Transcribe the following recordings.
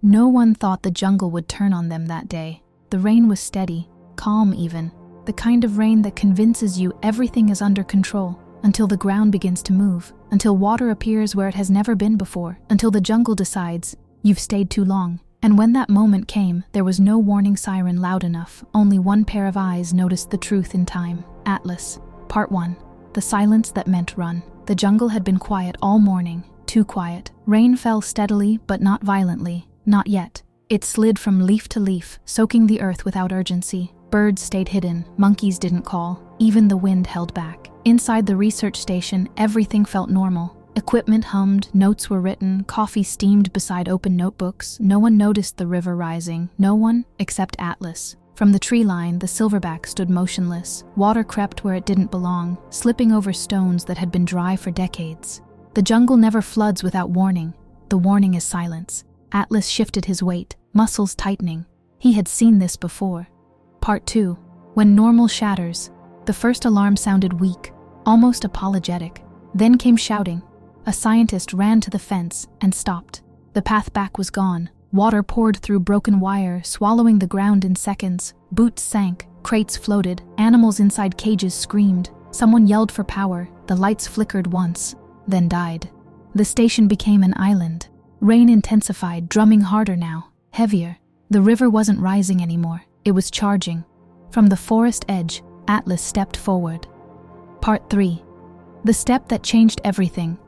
No one thought the jungle would turn on them that day. The rain was steady, calm even, the kind of rain that convinces you everything is under control, until the ground begins to move, until water appears where it has never been before, until the jungle decides, you've stayed too long. And when that moment came, there was no warning siren loud enough. Only one pair of eyes noticed the truth in time. Atlas. Part 1. The silence that meant run. The jungle had been quiet all morning, too quiet. Rain fell steadily, but not violently. Not yet. It slid from leaf to leaf, soaking the earth without urgency. Birds stayed hidden, monkeys didn't call, even the wind held back. Inside the research station, everything felt normal. Equipment hummed, notes were written, coffee steamed beside open notebooks. No one noticed the river rising, no one except Atlas. From the tree line, the silverback stood motionless. Water crept where it didn't belong, slipping over stones that had been dry for decades. The jungle never floods without warning. The warning is silence. Atlas shifted his weight, muscles tightening. He had seen this before. Part 2. When normal shatters. The first alarm sounded weak, almost apologetic. Then came shouting. A scientist ran to the fence and stopped. The path back was gone. Water poured through broken wire, swallowing the ground in seconds. Boots sank, crates floated, animals inside cages screamed. Someone yelled for power. The lights flickered once, then died. The station became an island. Rain intensified, drumming harder now, heavier. The river wasn't rising anymore. It was charging. From the forest edge, Atlas stepped forward. Part 3. The step that changed everything.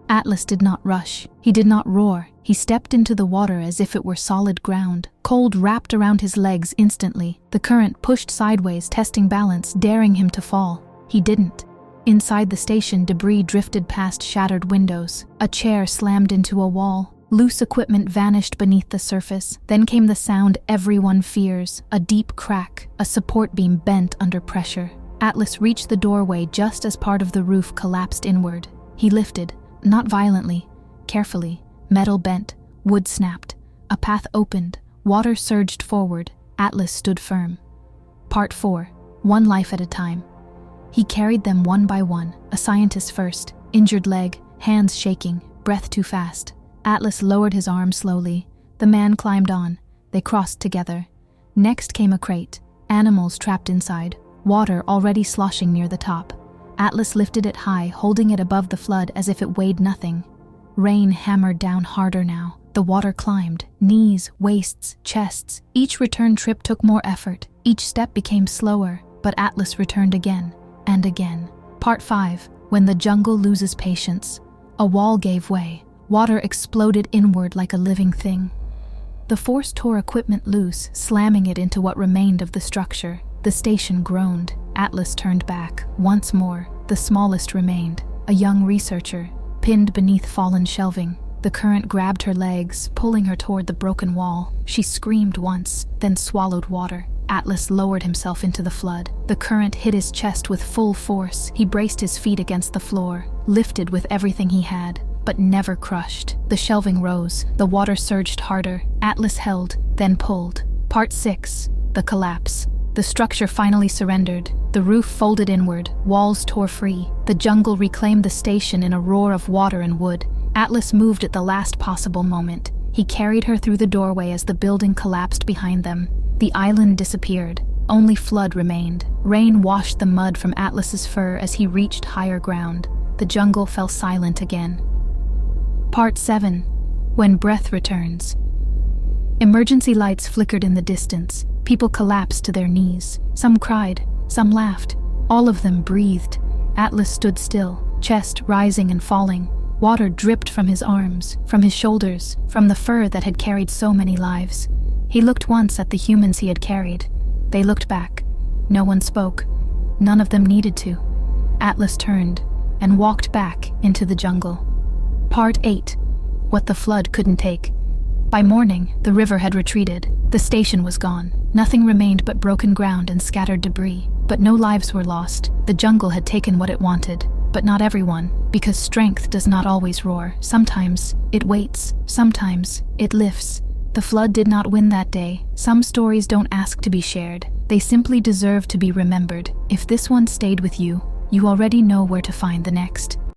Atlas did not rush. He did not roar. He stepped into the water as if it were solid ground. Cold wrapped around his legs instantly. The current pushed sideways, testing balance, daring him to fall. He didn't. Inside the station, debris drifted past shattered windows. A chair slammed into a wall. Loose equipment vanished beneath the surface. Then came the sound everyone fears, a deep crack, a support beam bent under pressure. Atlas reached the doorway just as part of the roof collapsed inward. He lifted, not violently, carefully. Metal bent, wood snapped. A path opened, water surged forward. Atlas stood firm. Part 4. One life at a time. He carried them one by one, a scientist first, injured leg, hands shaking, breath too fast. Atlas lowered his arm slowly. The man climbed on. They crossed together. Next came a crate, animals trapped inside, water already sloshing near the top. Atlas lifted it high, holding it above the flood as if it weighed nothing. Rain hammered down harder now. The water climbed, knees, waists, chests. Each return trip took more effort. Each step became slower, but Atlas returned again and again. Part 5. When the jungle loses patience. A wall gave way. Water exploded inward like a living thing. The force tore equipment loose, slamming it into what remained of the structure. The station groaned. Atlas turned back. Once more, the smallest remained, a young researcher, pinned beneath fallen shelving. The current grabbed her legs, pulling her toward the broken wall. She screamed once, then swallowed water. Atlas lowered himself into the flood. The current hit his chest with full force. He braced his feet against the floor, lifted with everything he had, but never crushed. The shelving rose. The water surged harder. Atlas held, then pulled. Part 6. The collapse. The structure finally surrendered. The roof folded inward. Walls tore free. The jungle reclaimed the station in a roar of water and wood. Atlas moved at the last possible moment. He carried her through the doorway as the building collapsed behind them. The island disappeared. Only flood remained. Rain washed the mud from Atlas's fur as he reached higher ground. The jungle fell silent again. Part 7. When breath returns. Emergency lights flickered in the distance. People collapsed to their knees. Some cried, some laughed. All of them breathed. Atlas stood still, chest rising and falling. Water dripped from his arms, from his shoulders, from the fur that had carried so many lives. He looked once at the humans he had carried. They looked back. No one spoke. None of them needed to. Atlas turned and walked back into the jungle. Part 8. What the flood couldn't take. By morning, the river had retreated. The station was gone. Nothing remained but broken ground and scattered debris. But no lives were lost. The jungle had taken what it wanted. But not everyone, because strength does not always roar. Sometimes it waits. Sometimes it lifts. The flood did not win that day. Some stories don't ask to be shared. They simply deserve to be remembered. If this one stayed with you, you already know where to find the next.